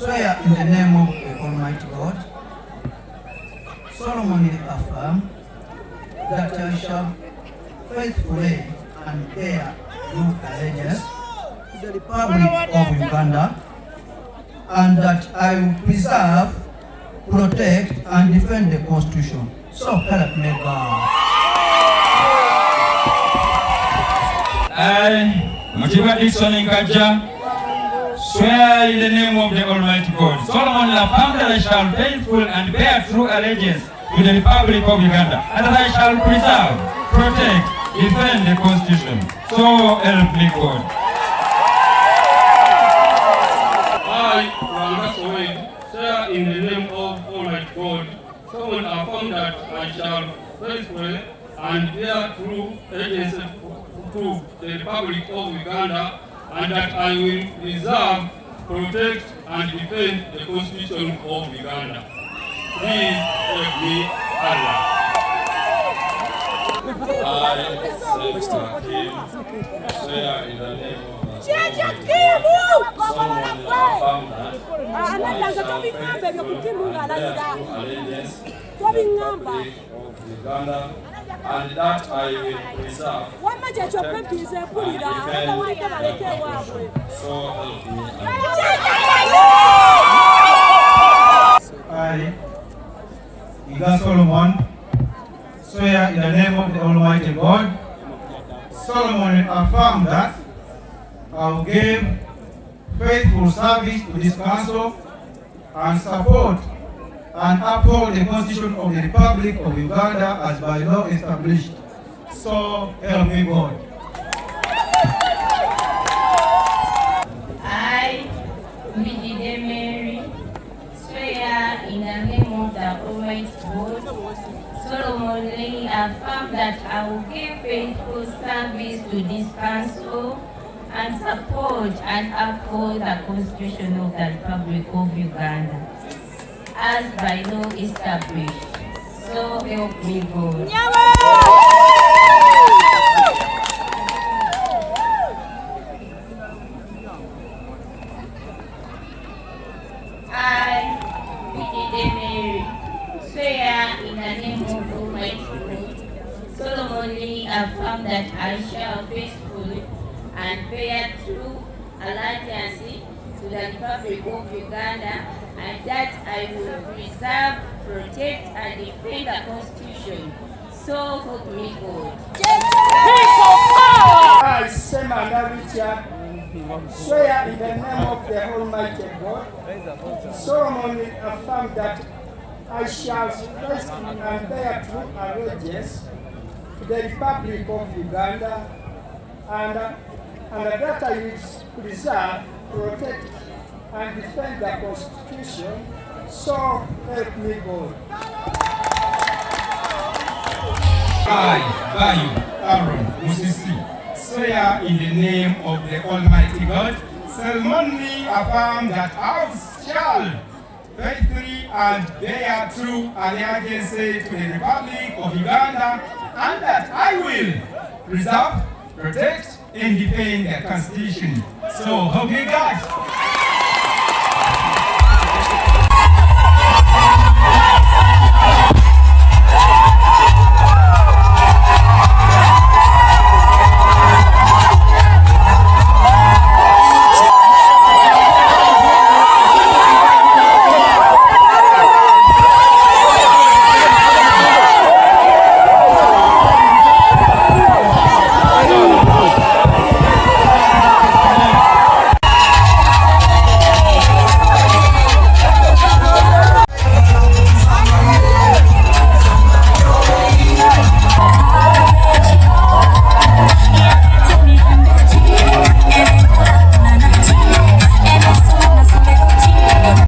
swear in the name of the Almighty God, solemnly affirm that I shall faithfully and bear true allegiance to the Republic of Uganda, and that I will preserve, protect, and defend the Constitution. So help me God. I, Matiwa Dixon Nkaja, swear in the name of the Almighty God, solemnly affirm that I shall faithful and bear true allegiance to the Republic of Uganda, and that I shall preserve, protect, defend the Constitution. So help me God. I, swear in the name of Almighty God, solemnly affirm that I shall faithfully and bear true allegiance to the Republic of Uganda, and that I will preserve, protect, and defend the Constitution of Uganda. Please help me, Allah. I, swear in the name of the solemnly affirm that I shall faithfully and bear true allegiance to the Republic of Uganda, and that I will preserve, protect, and defend the Constitution. So help me I, Iga Solomon, swear in the name of the Almighty God, solemnly affirm that I will give faithful service to this council and support and uphold the Constitution of the Republic of Uganda as by law established. So help me God. I, Balayide Mary, swear in the name of the Almighty God, solemnly affirm that I will give faithful service to this council and support and uphold the Constitution of the Republic of Uganda as by law established. So help me God. I, Balayide Mary, swear in the name of Almighty God, solemnly affirm that I shall faithfully and bear true allegiance to the Republic of Uganda, and that I will preserve, protect, and defend the Constitution. So help me God. I, Semana Richard, swear in the name of the Almighty God, solemnly affirm that I shall faithfully and bear true allegiance to the Republic of Uganda, and that I will preserve, protect, and defend the Constitution. So help me God. I, Bayu, Aaron, Musisi, swear in the name of the Almighty God, solemnly affirm that I shall faithfully and bear true allegiance to the Republic of Uganda, and that I will preserve, protect, and defend the Constitution. So help me God.